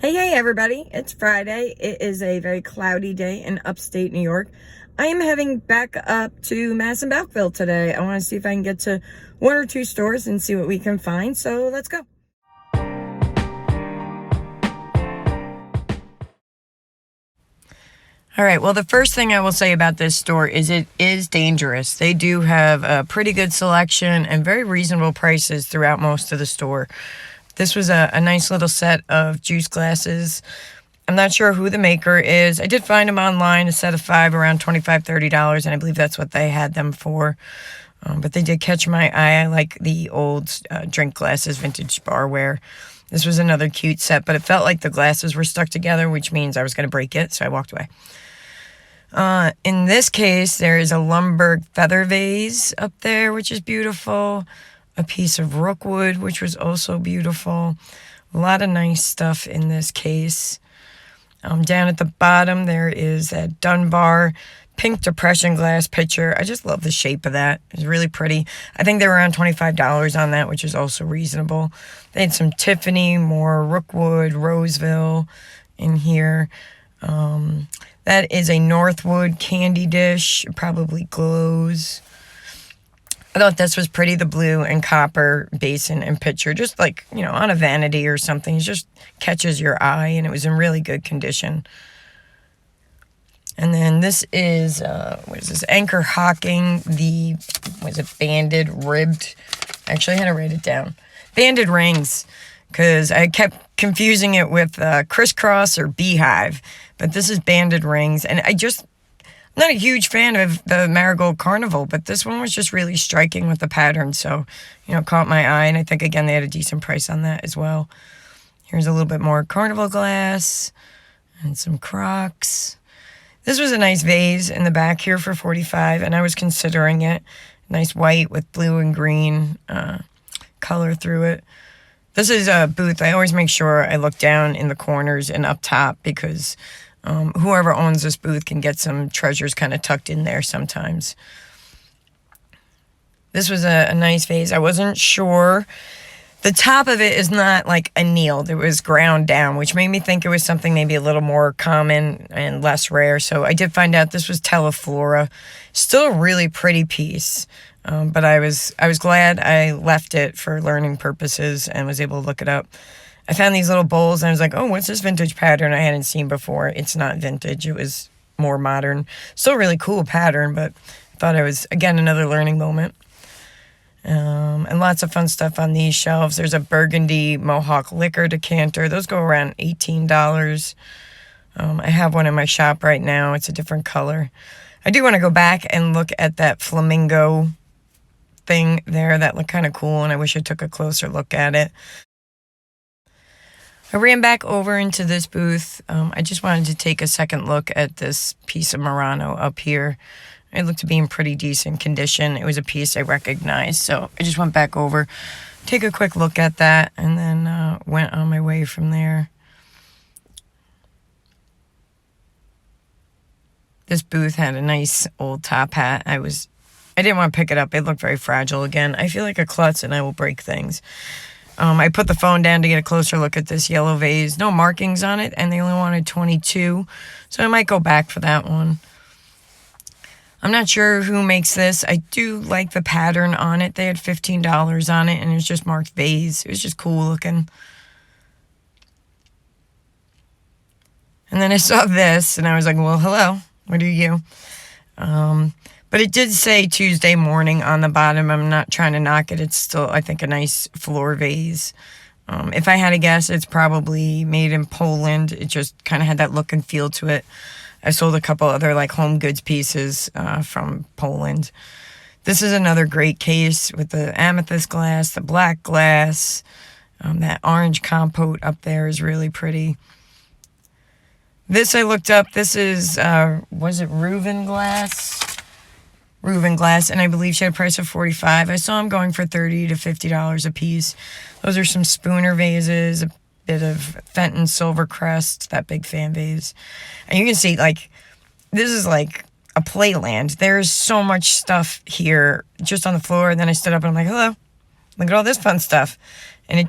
Hey, everybody. It's Friday. It is a very cloudy day in upstate New York. I am heading back up to Madison today. I want to see if I can get to one or two stores and see what we can find. So let's go. All right, well, the first thing I will say about this store is it is dangerous. They do have a pretty good selection and very reasonable prices throughout most of the store. This was a nice little set of juice glasses. I'm not sure who the maker is. I did find them online, a set of 5, around $25, $30, and I believe that's what they had them for. But they did catch my eye. I like the old drink glasses, vintage barware. This was another cute set, but it felt like the glasses were stuck together, which means I was going to break it, so I walked away. In this case, there is a Lumberg feather vase up there, which is beautiful. A piece of rookwood, which was also beautiful. A lot of nice stuff in this case. Down at the bottom, there is a Dunbar pink depression glass pitcher. I just love the shape of that. It's really pretty. I think they were around $25 on that, which is also reasonable. They had some Tiffany, more Rookwood, Roseville in here. That is a Northwood candy dish. It probably glows. I thought this was pretty, the blue and copper basin and pitcher, just like, on a vanity or something. It just catches your eye, and it was in really good condition. And then this is, what is this? Anchor Hocking, banded, ribbed? Actually, I had to write it down. Banded rings, because I kept confusing it with crisscross or beehive. But this is banded rings, and I'm not a huge fan of the Marigold Carnival, but this one was just really striking with the pattern, so, caught my eye, and I think, again, they had a decent price on that as well. Here's a little bit more Carnival glass, and some Crocs. This was a nice vase in the back here for $45, and I was considering it. Nice white with blue and green color through it. This is a booth. I always make sure I look down in the corners and up top, because whoever owns this booth can get some treasures kind of tucked in there sometimes. This was a nice vase. I wasn't sure. The top of it is not like annealed. It was ground down, which made me think it was something maybe a little more common and less rare. So I did find out this was Teleflora. Still a really pretty piece. But I was glad I left it for learning purposes and was able to look it up. I found these little bowls, and I was like, oh, what's this vintage pattern I hadn't seen before? It's not vintage. It was more modern. Still really cool pattern, but I thought it was, again, another learning moment. And lots of fun stuff on these shelves. There's a Burgundy Mohawk liquor decanter. Those go around $18. I have one in my shop right now. It's a different color. I do want to go back and look at that flamingo thing there. That looked kind of cool, and I wish I took a closer look at it. I ran back over into this booth. I just wanted to take a second look at this piece of Murano up here. It looked to be in pretty decent condition. It was a piece I recognized, so I just went back over, take a quick look at that, and then went on my way from there. This booth had a nice old top hat. I didn't want to pick it up. It looked very fragile again. I feel like a klutz, and I will break things. I put the phone down to get a closer look at this yellow vase. No markings on it, and they only wanted 22, so I might go back for that one. I'm not sure who makes this. I do like the pattern on it. They had $15 on it, and it was just marked vase. It was just cool looking. And then I saw this, and I was like, well, hello. What are you? But it did say Tuesday morning on the bottom. I'm not trying to knock it. It's still, I think, a nice floor vase. If I had to guess, it's probably made in Poland. It just kind of had that look and feel to it. I sold a couple other home goods pieces from Poland. This is another great case with the amethyst glass, the black glass. That orange compote up there is really pretty. This I looked up. This is, was it Reuven glass? Reuven glass, and I believe she had a price of $45. I saw them going for $30 to $50 a piece. Those are some Spooner vases, a bit of Fenton Silver Crest, that big fan vase. And you can see, this is like a playland. There's so much stuff here just on the floor, and then I stood up and I'm like, hello, look at all this fun stuff. And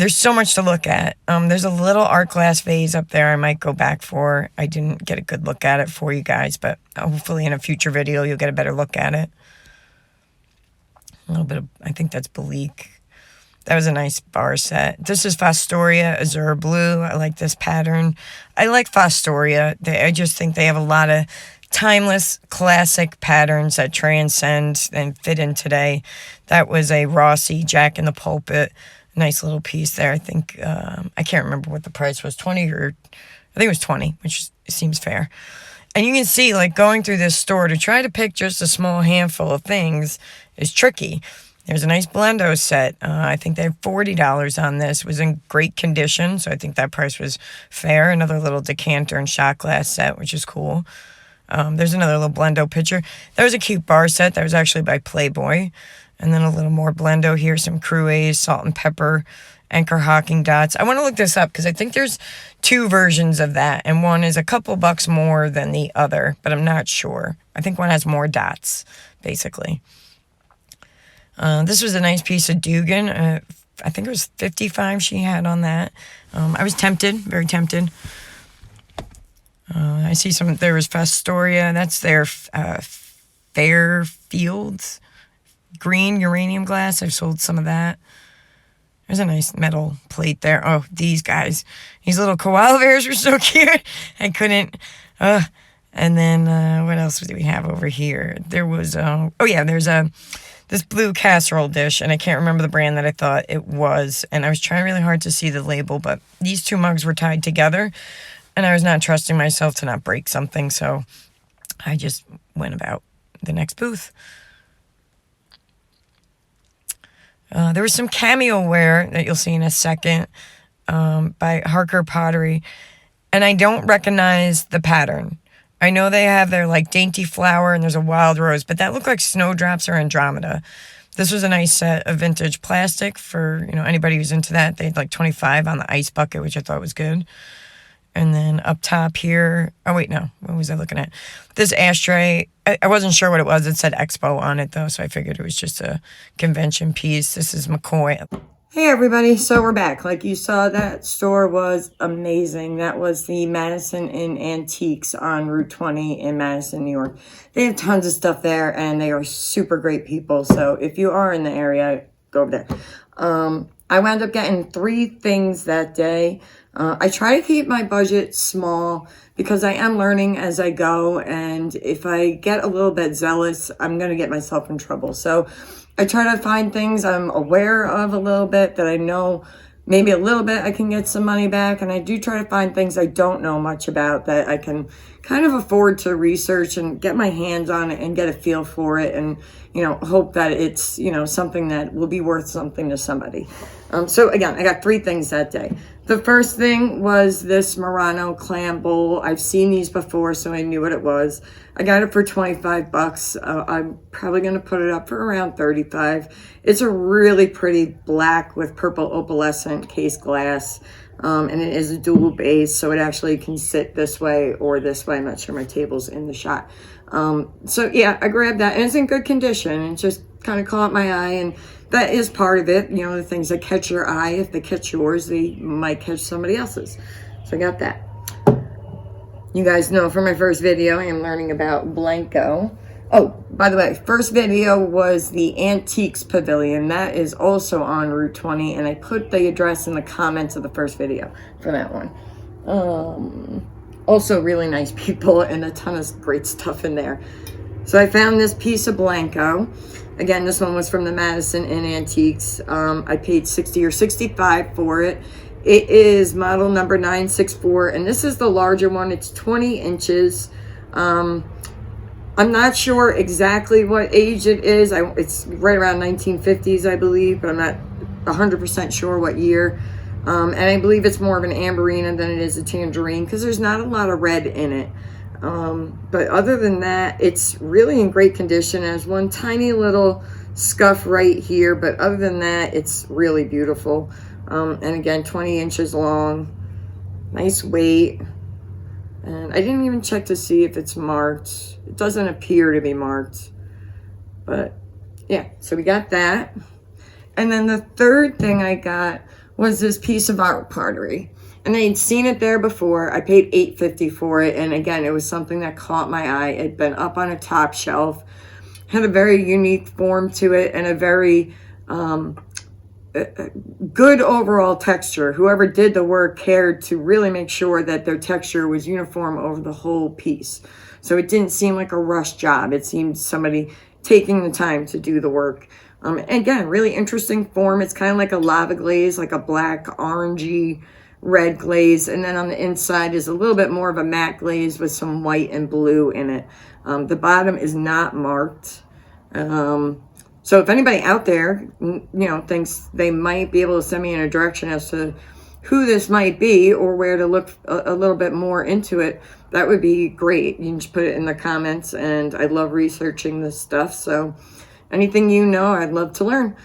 there's so much to look at. There's a little art glass vase up there I might go back for. I didn't get a good look at it for you guys, but hopefully in a future video you'll get a better look at it. A little bit of, I think that's Blenko. That was a nice bar set. This is Fostoria Azure Blue. I like this pattern. I like Fostoria. I just think they have a lot of timeless, classic patterns that transcend and fit in today. That was a Rossi Jack in the Pulpit. Nice little piece there. I think, I can't remember what the price was, 20 or, I think it was 20, which seems fair. And you can see, like, going through this store to try to pick just a small handful of things is tricky. There's a nice Blenko set. I think they have $40 on this. It was in great condition, so I think that price was fair. Another little decanter and shot glass set, which is cool. There's another little Blenko picture. That was a cute bar set. That was actually by Playboy. And then a little more Blenko here. Some Cruets, salt and pepper, anchor hawking dots. I want to look this up because I think there's two versions of that. And one is a couple bucks more than the other, but I'm not sure. I think one has more dots, basically. This was a nice piece of Dugan. I think it was 55 she had on that. I was tempted, very tempted. I see some, there was Fostoria. That's their Fairfields green uranium glass. I've sold some of that. There's a nice metal plate there. Oh, these guys. These little koala bears were so cute. I couldn't. And then what else do we have over here? There was, oh yeah, there's this blue casserole dish, and I can't remember the brand that I thought it was. And I was trying really hard to see the label, but these two mugs were tied together, and I was not trusting myself to not break something, so I just went about the next booth. There was some cameo ware that you'll see in a second by Harker Pottery, and I don't recognize the pattern. I know they have their like dainty flower and there's a wild rose, but that looked like snowdrops or Andromeda. This was a nice set of vintage plastic for, you know, anybody who's into that. They had like 25 on the ice bucket, which I thought was good. And then up top here, oh wait, no, what was I looking at? This ashtray, I wasn't sure what it was. It said Expo on it though, so I figured it was just a convention piece. This is McCoy. Hey everybody, so we're back. Like you saw, that store was amazing. That was the Madison Inn Antiques on Route 20 in Madison, New York. They have tons of stuff there and they are super great people. So if you are in the area, go over there. I wound up getting 3 things that day. I try to keep my budget small because I am learning as I go. And if I get a little bit zealous, I'm going to get myself in trouble. So I try to find things I'm aware of a little bit that I know maybe a little bit I can get some money back. And I do try to find things I don't know much about that I can kind of afford to research and get my hands on it and get a feel for it. And, you know, hope that it's, you know, something that will be worth something to somebody. So again, I got 3 things that day. The first thing was this Murano clam bowl. I've seen these before, so I knew what it was. I got it for 25 bucks. I'm probably going to put it up for around 35. It's a really pretty black with purple opalescent case glass. And it is a dual base, so it actually can sit this way or this way. I'm not sure my table's in the shot. So yeah, I grabbed that, and it's in good condition. It just kind of caught my eye, and that is part of it. You know, the things that catch your eye, if they catch yours, they might catch somebody else's. So I got that. You guys know from my first video, I am learning about Blenko. Oh, by the way, first video was the Antiques Pavilion. That is also on Route 20, and I put the address in the comments of the first video for that one. Also really nice people and a ton of great stuff in there. So I found this piece of Blenko. Again, this one was from the Madison Inn Antiques. I paid $60 or $65 for it. It is model number 964, and this is the larger one. It's 20 inches. I'm not sure exactly what age it is. It's right around 1950s, I believe, but I'm not 100% sure what year. And I believe it's more of an amberina than it is a tangerine because there's not a lot of red in it. But other than that, it's really in great condition. It has one tiny little scuff right here, but other than that, it's really beautiful. And again, 20 inches long, nice weight. And I didn't even check to see if it's marked. It doesn't appear to be marked. But yeah, so we got that. And then the third thing I got was this piece of art pottery. And I'd seen it there before. I paid $8.50 for it. And again, it was something that caught my eye. It had been up on a top shelf. Had a very unique form to it and a very good overall texture. Whoever did the work cared to really make sure that their texture was uniform over the whole piece. So it didn't seem like a rush job. It seemed somebody taking the time to do the work. Again, really interesting form. It's kind of like a lava glaze, like a black, orangey, red glaze. And then on the inside is a little bit more of a matte glaze with some white and blue in it. The bottom is not marked. So if anybody out there, thinks they might be able to send me in a direction as to who this might be or where to look a little bit more into it, that would be great. You can just put it in the comments, and I love researching this stuff. So anything I'd love to learn.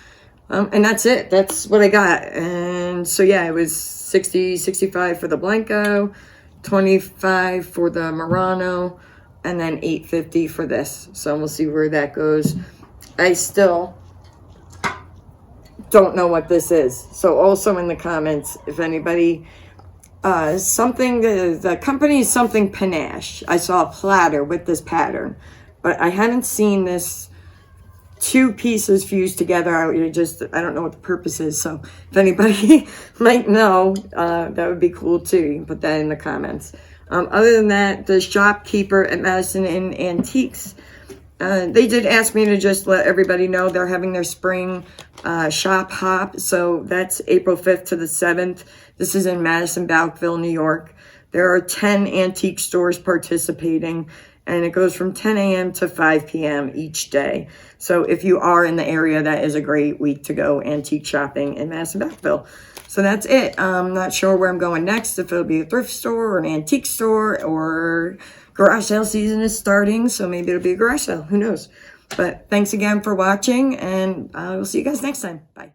And that's it. That's what I got. And so, yeah, it was $65 for the Blenko, $25 for the Murano, and then $8.50 for this. So we'll see where that goes. I still don't know what this is. So also in the comments, if anybody, the company is something panache. I saw a platter with this pattern, but I haven't seen this two pieces fused together. I don't know what the purpose is. So if anybody might know, that would be cool too. You can put that in the comments. Other than that, the shopkeeper at Madison Inn Antiques, they did ask me to just let everybody know they're having their spring shop hop. So that's April 5th to the 7th. This is in Madison, Balkville, New York. There are 10 antique stores participating, and it goes from 10 a.m. to 5 p.m. each day. So if you are in the area, that is a great week to go antique shopping in Madison, Balkville. So that's it. I'm not sure where I'm going next, if it'll be a thrift store or an antique store, or garage sale season is starting, so maybe it'll be a garage sale. Who knows? But thanks again for watching, and we'll see you guys next time. Bye.